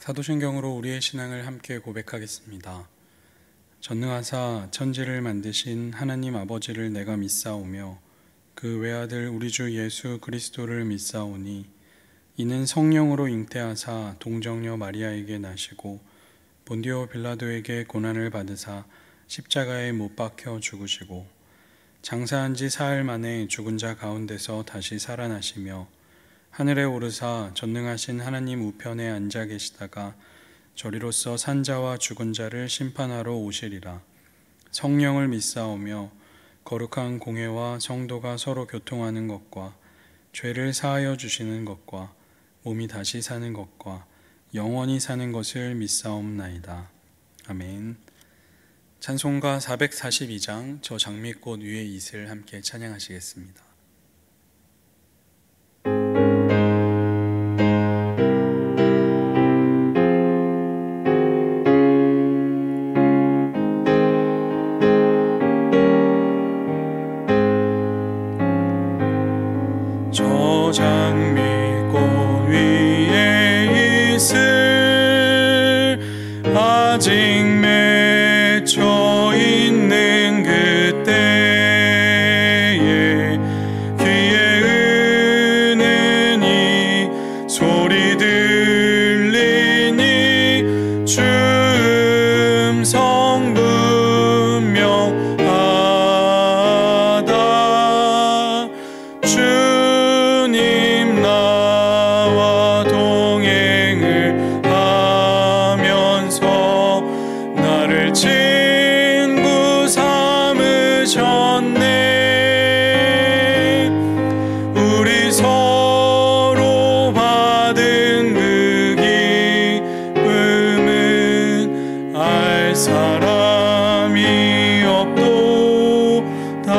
사도신경으로 우리의 신앙을 함께 고백하겠습니다. 전능하사 천지를 만드신 하나님 아버지를 내가 믿사오며 그 외아들 우리 주 예수 그리스도를 믿사오니 이는 성령으로 잉태하사 동정녀 마리아에게 나시고 본디오 빌라도에게 고난을 받으사 십자가에 못 박혀 죽으시고 장사한 지 사흘 만에 죽은 자 가운데서 다시 살아나시며 하늘에 오르사 전능하신 하나님 우편에 앉아 계시다가 저리로서 산자와 죽은 자를 심판하러 오시리라. 성령을 믿사오며 거룩한 공회와 성도가 서로 교통하는 것과 죄를 사하여 주시는 것과 몸이 다시 사는 것과 영원히 사는 것을 믿사옵나이다. 아멘. 찬송가 442장 저 장미꽃 위에 이슬 함께 찬양하시겠습니다. 저 장미꽃 위에 이슬 아직 맺혀 있는 그때에 귀에 은은히 소리 들리니 주 음성 분명하다. 주님 나와 동행을 하면서 나를 친구 삼으셨네. 우리 서로 받은 그 기쁨은 알 사람이 없도다.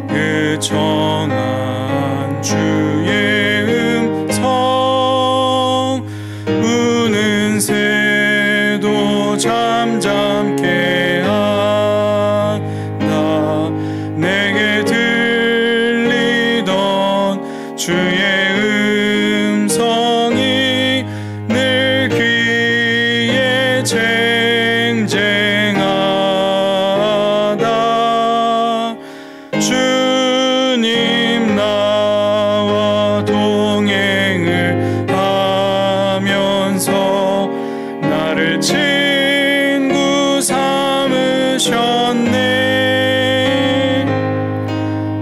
그 정한 주의 음성 우는 새도 잠잠케 한다. 내게 들리던 주의 음성이 늘 귀에 쟁쟁하다. 주님 나와 동행을 하면서 나를 친구 삼으셨네.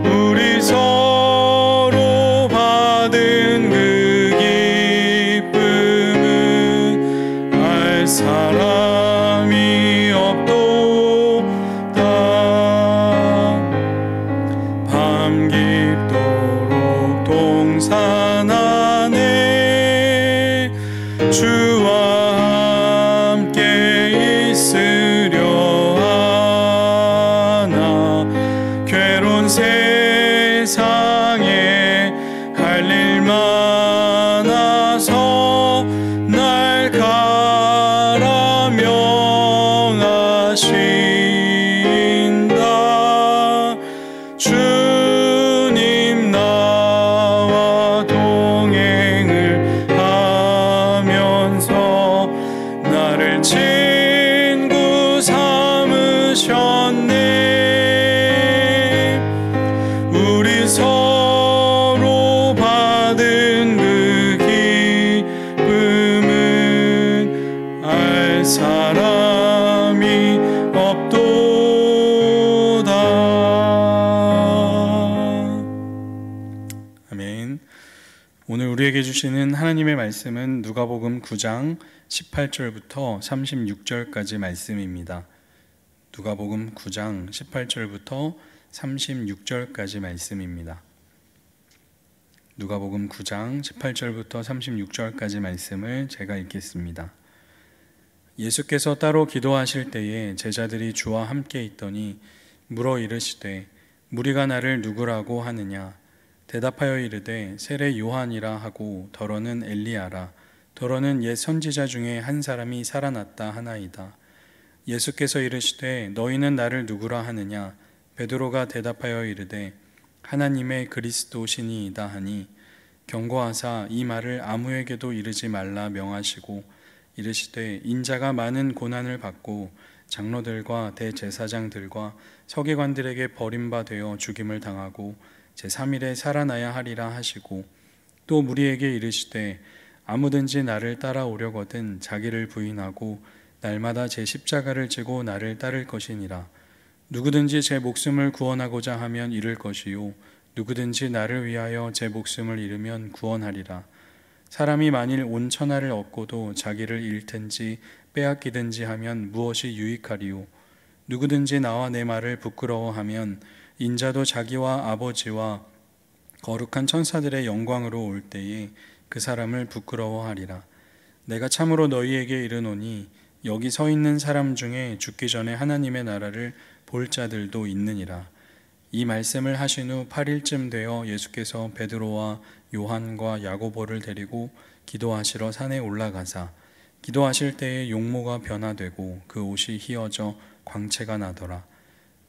우리 서로 받은 그 기쁨은 알 사람이 없도다. 밤 깊도록 동산 안에 주와 함께 있으려 하나. 괴로운 세상에 할 일 많아서 날 가라 명하신다. 주님 나와 동행을 하면서 나를 친구 삼으셨네. 우리 서로 받은 그 기쁨은 알 사람이 없도다. 아멘. 오늘 우리에게 주시는 하나님의 말씀은 누가복음 9장 18절부터 36절까지 말씀입니다. 누가복음 9장 18절부터 36절까지 말씀입니다. 누가복음 9장 18절부터 36절까지 말씀을 제가 읽겠습니다. 예수께서 따로 기도하실 때에 제자들이 주와 함께 있더니 물어 이르시되 무리가 나를 누구라고 하느냐. 대답하여 이르되 세례 요한이라 하고 더러는 엘리야라 더러는 옛 선지자 중에 한 사람이 살아났다 하나이다. 예수께서 이르시되 너희는 나를 누구라 하느냐. 베드로가 대답하여 이르되 하나님의 그리스도시니이다 하니 경고하사 이 말을 아무에게도 이르지 말라 명하시고 이르시되 인자가 많은 고난을 받고 장로들과 대제사장들과 서기관들에게 버림받아 죽임을 당하고 제3일에 살아나야 하리라 하시고 또 무리에게 이르시되 아무든지 나를 따라오려거든 자기를 부인하고 날마다 제 십자가를 지고 나를 따를 것이니라. 누구든지 제 목숨을 구원하고자 하면 잃을 것이요 누구든지 나를 위하여 제 목숨을 잃으면 구원하리라. 사람이 만일 온 천하를 얻고도 자기를 잃든지 빼앗기든지 하면 무엇이 유익하리요? 누구든지 나와 내 말을 부끄러워하면 인자도 자기와 아버지와 거룩한 천사들의 영광으로 올 때에 그 사람을 부끄러워하리라. 내가 참으로 너희에게 이르노니 여기 서 있는 사람 중에 죽기 전에 하나님의 나라를 볼 자들도 있느니라. 이 말씀을 하신 후 8일쯤 되어 예수께서 베드로와 요한과 야고보를 데리고 기도하시러 산에 올라가사 기도하실 때에 용모가 변화되고 그 옷이 휘어져 광채가 나더라.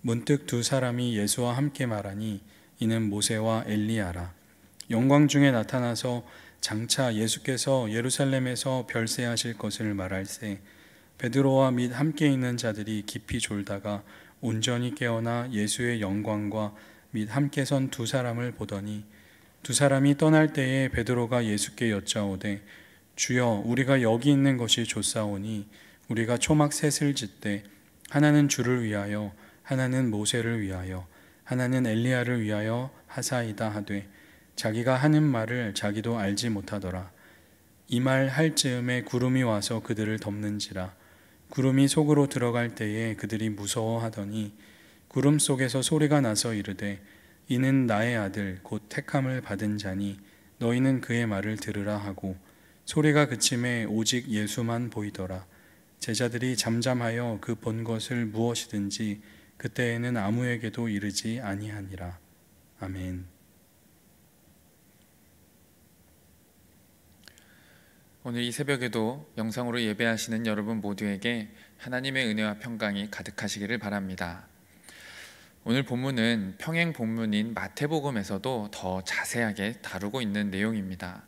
문득 두 사람이 예수와 함께 말하니 이는 모세와 엘리야라. 영광 중에 나타나서 장차 예수께서 예루살렘에서 별세하실 것을 말할세 베드로와 및 함께 있는 자들이 깊이 졸다가 온전히 깨어나 예수의 영광과 및 함께 선 두 사람을 보더니 두 사람이 떠날 때에 베드로가 예수께 여짜오되 주여 우리가 여기 있는 것이 좋사오니 우리가 초막 셋을 짓되 하나는 주를 위하여 하나는 모세를 위하여 하나는 엘리야를 위하여 하사이다 하되 자기가 하는 말을 자기도 알지 못하더라. 이 말 할 즈음에 구름이 와서 그들을 덮는지라. 구름이 속으로 들어갈 때에 그들이 무서워하더니 구름 속에서 소리가 나서 이르되 이는 나의 아들 곧 택함을 받은 자니 너희는 그의 말을 들으라 하고 소리가 그침에 오직 예수만 보이더라. 제자들이 잠잠하여 그 본 것을 무엇이든지 그때에는 아무에게도 이르지 아니하니라. 아멘. 오늘 이 새벽에도 영상으로 예배하시는 여러분 모두에게 하나님의 은혜와 평강이 가득하시기를 바랍니다. 오늘 본문은 평행 본문인 마태복음에서도 더 자세하게 다루고 있는 내용입니다.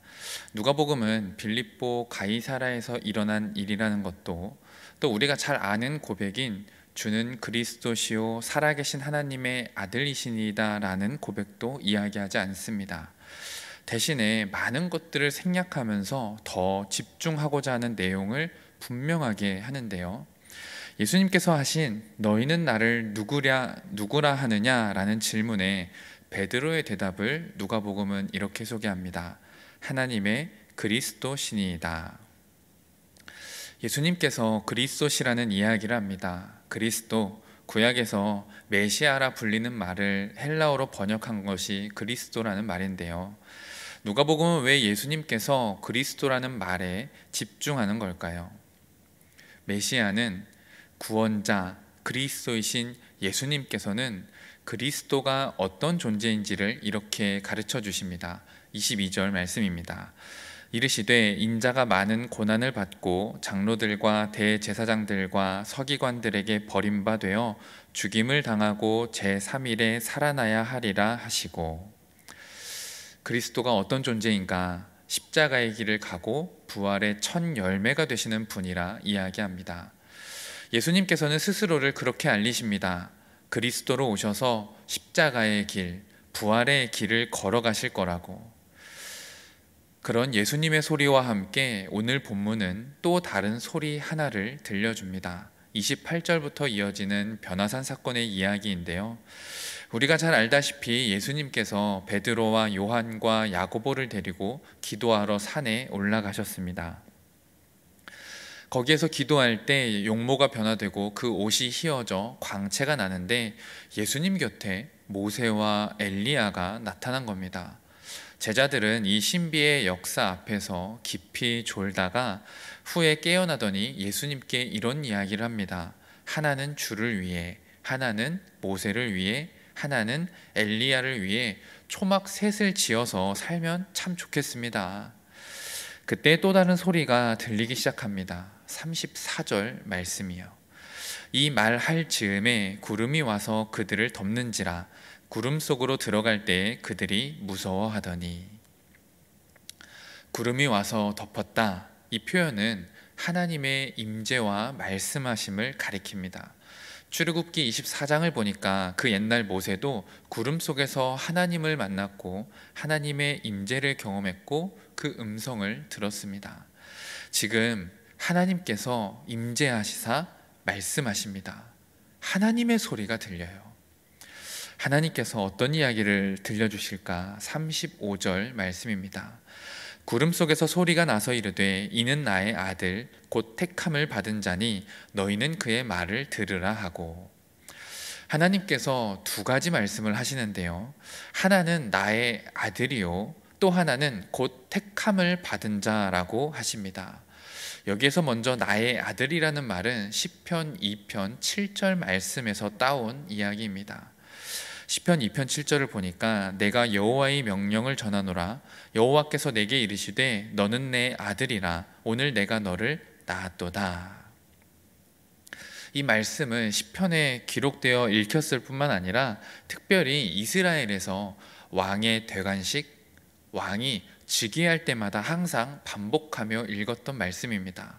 누가복음은 빌립보 가이사라에서 일어난 일이라는 것도 또 우리가 잘 아는 고백인 주는 그리스도시요 살아계신 하나님의 아들이시니이다 라는 고백도 이야기하지 않습니다. 대신에 많은 것들을 생략하면서 더 집중하고자 하는 내용을 분명하게 하는데요. 예수님께서 하신 너희는 나를 누구라 하느냐 라는 질문에 베드로의 대답을 누가복음은 이렇게 소개합니다. 하나님의 그리스도시니이다. 예수님께서 그리스도시라는 이야기를 합니다. 그리스도, 구약에서 메시아라 불리는 말을 헬라어로 번역한 것이 그리스도라는 말인데요. 누가복음은 왜 예수님께서 그리스도라는 말에 집중하는 걸까요? 메시아는 구원자, 그리스도이신 예수님께서는 그리스도가 어떤 존재인지를 이렇게 가르쳐 주십니다. 22절 말씀입니다. 이르시되 인자가 많은 고난을 받고 장로들과 대제사장들과 서기관들에게 버림받아 죽임을 당하고 제3일에 살아나야 하리라 하시고, 그리스도가 어떤 존재인가? 십자가의 길을 가고 부활의 첫 열매가 되시는 분이라 이야기합니다. 예수님께서는 스스로를 그렇게 알리십니다. 그리스도로 오셔서 십자가의 길, 부활의 길을 걸어가실 거라고. 그런 예수님의 소리와 함께 오늘 본문은 또 다른 소리 하나를 들려줍니다. 28절부터 이어지는 변화산 사건의 이야기인데요. 우리가 잘 알다시피 예수님께서 베드로와 요한과 야고보를 데리고 기도하러 산에 올라가셨습니다. 거기에서 기도할 때 용모가 변화되고 그 옷이 휘어져 광채가 나는데 예수님 곁에 모세와 엘리야가 나타난 겁니다. 제자들은 이 신비의 역사 앞에서 깊이 졸다가 후에 깨어나더니 예수님께 이런 이야기를 합니다. 하나는 주를 위해, 하나는 모세를 위해, 하나는 엘리야를 위해 초막 셋을 지어서 살면 참 좋겠습니다. 그때 또 다른 소리가 들리기 시작합니다. 34절 말씀이요. 이 말 할 즈음에 구름이 와서 그들을 덮는지라. 구름 속으로 들어갈 때 그들이 무서워하더니. 구름이 와서 덮었다. 이 표현은 하나님의 임재와 말씀하심을 가리킵니다. 출애굽기 24장을 보니까 그 옛날 모세도 구름 속에서 하나님을 만났고 하나님의 임재를 경험했고 그 음성을 들었습니다. 지금 하나님께서 임재하시사 말씀하십니다. 하나님의 소리가 들려요. 하나님께서 어떤 이야기를 들려주실까? 35절 말씀입니다. 구름 속에서 소리가 나서 이르되 이는 나의 아들 곧 택함을 받은 자니 너희는 그의 말을 들으라 하고. 하나님께서 두 가지 말씀을 하시는데요, 하나는 나의 아들이요, 또 하나는 곧 택함을 받은 자라고 하십니다. 여기에서 먼저 나의 아들이라는 말은 시편 2편 7절 말씀에서 따온 이야기입니다. 시편 2편 7절을 보니까 내가 여호와의 명령을 전하노라. 여호와께서 내게 이르시되 너는 내 아들이라. 오늘 내가 너를 낳았도다. 이 말씀은 시편에 기록되어 읽혔을 뿐만 아니라 특별히 이스라엘에서 왕의 대관식, 왕이 즉위할 때마다 항상 반복하며 읽었던 말씀입니다.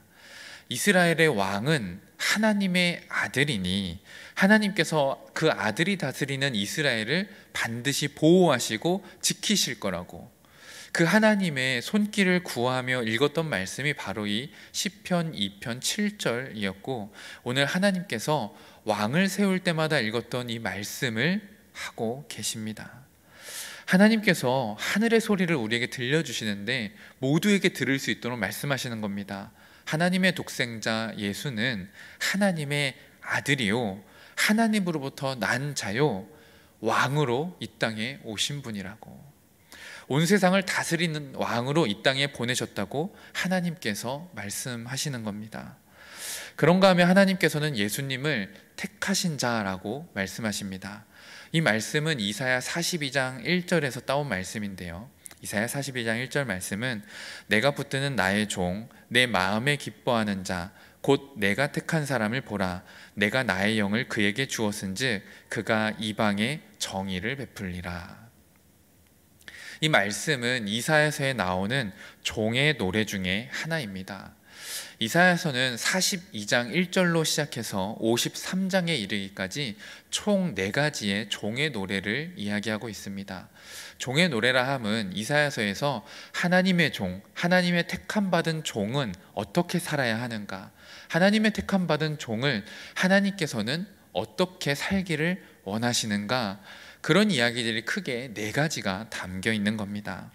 이스라엘의 왕은 하나님의 아들이니 하나님께서 그 아들이 다스리는 이스라엘을 반드시 보호하시고 지키실 거라고, 그 하나님의 손길을 구하며 읽었던 말씀이 바로 이 시편 2편 7절이었고, 오늘 하나님께서 왕을 세울 때마다 읽었던 이 말씀을 하고 계십니다. 하나님께서 하늘의 소리를 우리에게 들려주시는데 모두에게 들을 수 있도록 말씀하시는 겁니다. 하나님의 독생자 예수는 하나님의 아들이요, 하나님으로부터 난 자요, 왕으로 이 땅에 오신 분이라고, 온 세상을 다스리는 왕으로 이 땅에 보내셨다고 하나님께서 말씀하시는 겁니다. 그런가 하면 하나님께서는 예수님을 택하신 자라고 말씀하십니다. 이 말씀은 이사야 42장 1절에서 따온 말씀인데요, 이사야 42장 1절 말씀은 내가 붙드는 나의 종, 내 마음에 기뻐하는 자, 곧 내가 택한 사람을 보라. 내가 나의 영을 그에게 주었은즉 그가 이방에 정의를 베풀리라. 이 말씀은 이사야서에 나오는 종의 노래 중에 하나입니다. 이사야서는 42장 1절로 시작해서 53장에 이르기까지 총 4가지의 종의 노래를 이야기하고 있습니다. 종의 노래라 함은 이사야서에서 하나님의 종, 하나님의 택함받은 종은 어떻게 살아야 하는가, 하나님의 택함받은 종을 하나님께서는 어떻게 살기를 원하시는가, 그런 이야기들이 크게 4가지가 담겨 있는 겁니다.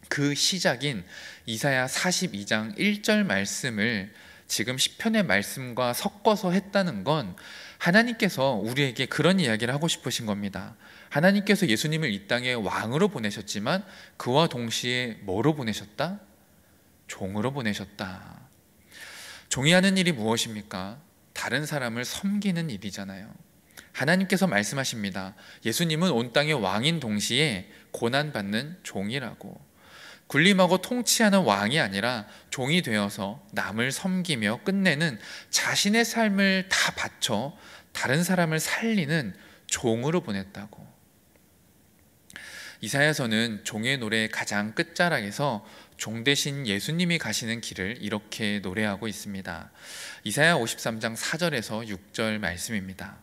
그 시작인 이사야 42장 1절 말씀을 지금 시편의 말씀과 섞어서 했다는 건 하나님께서 우리에게 그런 이야기를 하고 싶으신 겁니다. 하나님께서 예수님을 이 땅에 왕으로 보내셨지만 그와 동시에 뭐로 보내셨다? 종으로 보내셨다. 종이 하는 일이 무엇입니까? 다른 사람을 섬기는 일이잖아요. 하나님께서 말씀하십니다. 예수님은 온 땅의 왕인 동시에 고난받는 종이라고. 군림하고 통치하는 왕이 아니라 종이 되어서 남을 섬기며 끝내는, 자신의 삶을 다 바쳐 다른 사람을 살리는 종으로 보냈다고. 이사야서는 종의 노래의 가장 끝자락에서 종 대신 예수님이 가시는 길을 이렇게 노래하고 있습니다. 이사야 53장 4절에서 6절 말씀입니다.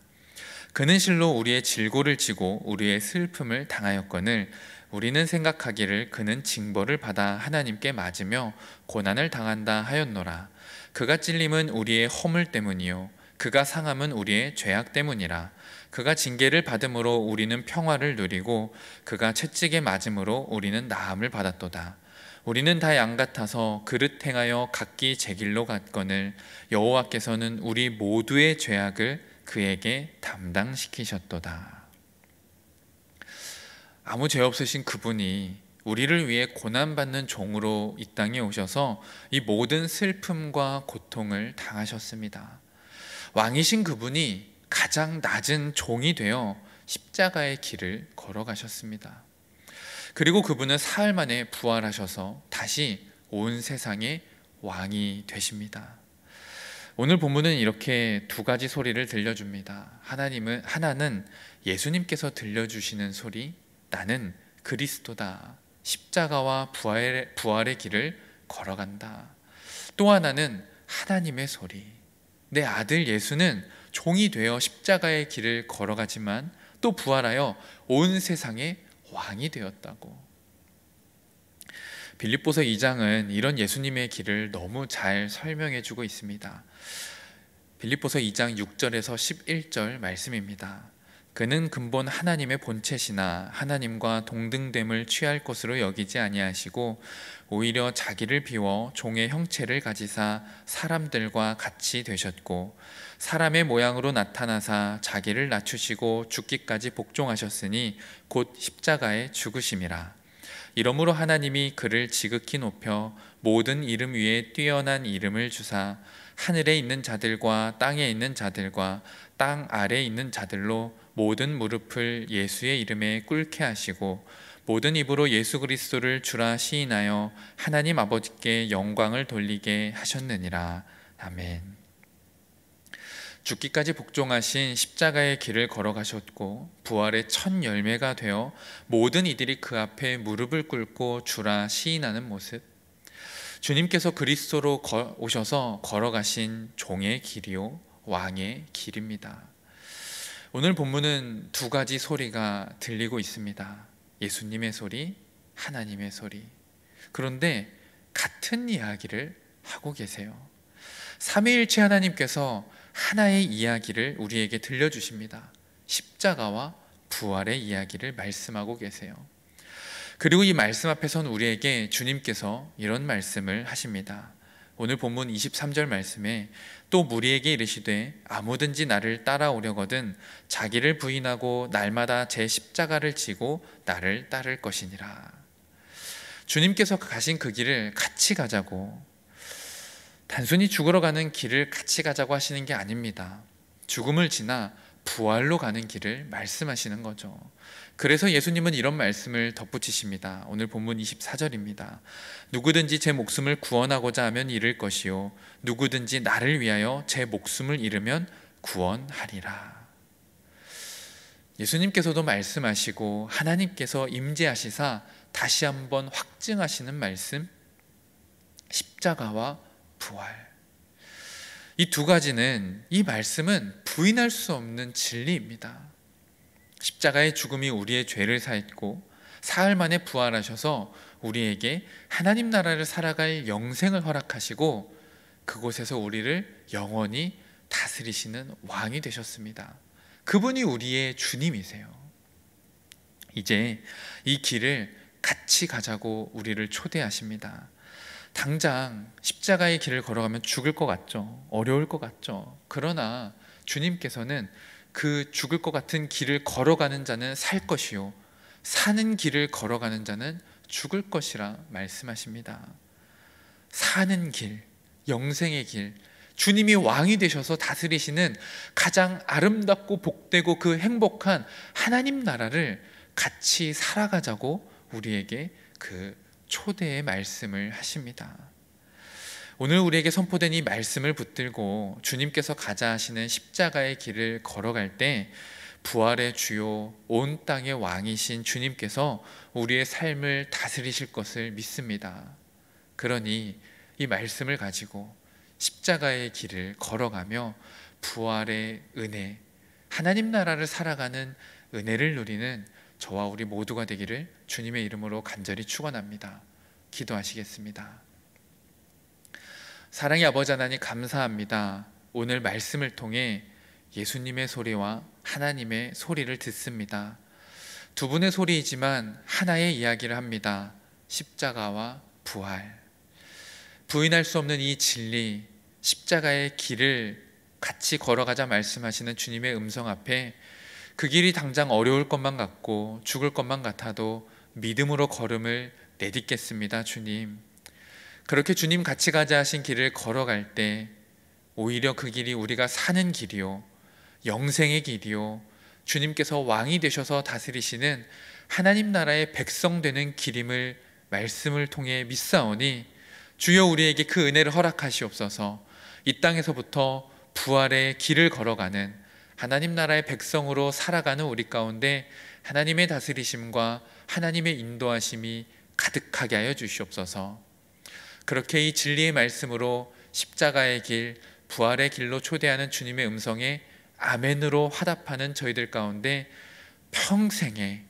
그는 실로 우리의 질고를 지고 우리의 슬픔을 당하였거늘 우리는 생각하기를 그는 징벌을 받아 하나님께 맞으며 고난을 당한다 하였노라. 그가 찔림은 우리의 허물 때문이요 그가 상함은 우리의 죄악 때문이라. 그가 징계를 받음으로 우리는 평화를 누리고 그가 채찍에 맞음으로 우리는 나음을 받았도다. 우리는 다 양 같아서 그릇 행하여 각기 제 길로 갔거늘 여호와께서는 우리 모두의 죄악을 그에게 담당시키셨도다. 아무 죄 없으신 그분이 우리를 위해 고난받는 종으로 이 땅에 오셔서 이 모든 슬픔과 고통을 당하셨습니다. 왕이신 그분이 가장 낮은 종이 되어 십자가의 길을 걸어가셨습니다. 그리고 그분은 사흘 만에 부활하셔서 다시 온 세상의 왕이 되십니다. 오늘 본문은 이렇게 2가지 소리를 들려줍니다. 하나는 예수님께서 들려주시는 소리, 나는 그리스도다, 십자가와 부활의 길을 걸어간다. 또 하나는 하나님의 소리. 내 아들 예수는 종이 되어 십자가의 길을 걸어가지만 또 부활하여 온 세상의 왕이 되었다고. 빌립보서 2장은 이런 예수님의 길을 너무 잘 설명해 주고 있습니다. 빌립보서 2장 6절에서 11절 말씀입니다. 그는 근본 하나님의 본체시나 하나님과 동등됨을 취할 것으로 여기지 아니하시고 오히려 자기를 비워 종의 형체를 가지사 사람들과 같이 되셨고 사람의 모양으로 나타나사 자기를 낮추시고 죽기까지 복종하셨으니 곧 십자가에 죽으심이라. 이러므로 하나님이 그를 지극히 높여 모든 이름 위에 뛰어난 이름을 주사 하늘에 있는 자들과 땅에 있는 자들과 땅 아래에 있는 자들로 모든 무릎을 예수의 이름에 꿇게 하시고 모든 입으로 예수 그리스도를 주라 시인하여 하나님 아버지께 영광을 돌리게 하셨느니라. 아멘. 죽기까지 복종하신 십자가의 길을 걸어가셨고 부활의 첫 열매가 되어 모든 이들이 그 앞에 무릎을 꿇고 주라 시인하는 모습, 주님께서 그리스도로 오셔서 걸어가신 종의 길이요 왕의 길입니다. 오늘 본문은 두 가지 소리가 들리고 있습니다. 예수님의 소리, 하나님의 소리. 그런데 같은 이야기를 하고 계세요. 삼위일체 하나님께서 하나의 이야기를 우리에게 들려주십니다. 십자가와 부활의 이야기를 말씀하고 계세요. 그리고 이 말씀 앞에선 우리에게 주님께서 이런 말씀을 하십니다. 오늘 본문 23절 말씀에 또 무리에게 이르시되 아무든지 나를 따라오려거든 자기를 부인하고 날마다 제 십자가를 지고 나를 따를 것이니라. 주님께서 가신 그 길을 같이 가자고, 단순히 죽으러 가는 길을 같이 가자고 하시는 게 아닙니다. 죽음을 지나 부활로 가는 길을 말씀하시는 거죠. 그래서 예수님은 이런 말씀을 덧붙이십니다. 오늘 본문 24절입니다. 누구든지 제 목숨을 구원하고자 하면 잃을 것이요 누구든지 나를 위하여 제 목숨을 잃으면 구원하리라. 예수님께서도 말씀하시고 하나님께서 임재하시사 다시 한번 확증하시는 말씀, 십자가와 부활. 이 두 가지는, 이 말씀은 부인할 수 없는 진리입니다. 십자가의 죽음이 우리의 죄를 사했고 사흘 만에 부활하셔서 우리에게 하나님 나라를 살아갈 영생을 허락하시고 그곳에서 우리를 영원히 다스리시는 왕이 되셨습니다. 그분이 우리의 주님이세요. 이제 이 길을 같이 가자고 우리를 초대하십니다. 당장 십자가의 길을 걸어가면 죽을 것 같죠? 어려울 것 같죠? 그러나 주님께서는 그 죽을 것 같은 길을 걸어가는 자는 살 것이요 사는 길을 걸어가는 자는 죽을 것이라 말씀하십니다. 사는 길, 영생의 길, 주님이 왕이 되셔서 다스리시는 가장 아름답고 복되고 그 행복한 하나님 나라를 같이 살아가자고 우리에게 그 초대의 말씀을 하십니다. 오늘 우리에게 선포된 이 말씀을 붙들고 주님께서 가자 하시는 십자가의 길을 걸어갈 때 부활의 주요 온 땅의 왕이신 주님께서 우리의 삶을 다스리실 것을 믿습니다. 그러니 이 말씀을 가지고 십자가의 길을 걸어가며 부활의 은혜, 하나님 나라를 살아가는 은혜를 누리는 저와 우리 모두가 되기를 주님의 이름으로 간절히 축원합니다. 기도하시겠습니다. 사랑의 아버지 하나님, 감사합니다. 오늘 말씀을 통해 예수님의 소리와 하나님의 소리를 듣습니다. 두 분의 소리이지만 하나의 이야기를 합니다. 십자가와 부활. 부인할 수 없는 이 진리, 십자가의 길을 같이 걸어가자 말씀하시는 주님의 음성 앞에 그 길이 당장 어려울 것만 같고 죽을 것만 같아도 믿음으로 걸음을 내딛겠습니다. 주님, 그렇게 주님 같이 가자 하신 길을 걸어갈 때 오히려 그 길이 우리가 사는 길이요 영생의 길이요 주님께서 왕이 되셔서 다스리시는 하나님 나라의 백성 되는 길임을 말씀을 통해 믿사오니 주여 우리에게 그 은혜를 허락하시옵소서. 이 땅에서부터 부활의 길을 걸어가는 하나님 나라의 백성으로 살아가는 우리 가운데 하나님의 다스리심과 하나님의 인도하심이 가득하게 하여 주시옵소서. 그렇게 이 진리의 말씀으로 십자가의 길, 부활의 길로 초대하는 주님의 음성에 아멘으로 화답하는 저희들 가운데 평생에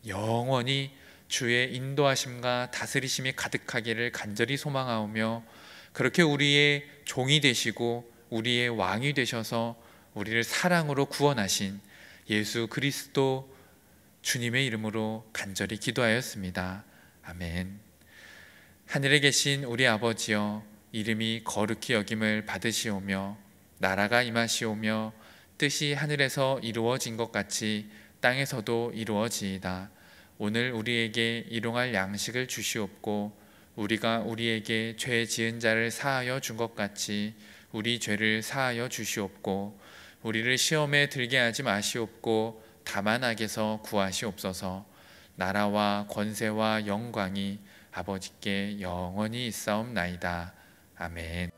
영원히 주의 인도하심과 다스리심이 가득하기를 간절히 소망하오며, 그렇게 우리의 종이 되시고 우리의 왕이 되셔서 우리를 사랑으로 구원하신 예수 그리스도 주님의 이름으로 간절히 기도하였습니다. 아멘. 하늘에 계신 우리 아버지여, 이름이 거룩히 여김을 받으시오며 나라가 임하시오며 뜻이 하늘에서 이루어진 것 같이 땅에서도 이루어지이다. 오늘 우리에게 일용할 양식을 주시옵고 우리가 우리에게 죄 지은 자를 사하여 준 것 같이 우리 죄를 사하여 주시옵고 우리를 시험에 들게 하지 마시옵고 다만 악에서 구하시옵소서. 나라와 권세와 영광이 아버지께 영원히 있사옵나이다. 아멘.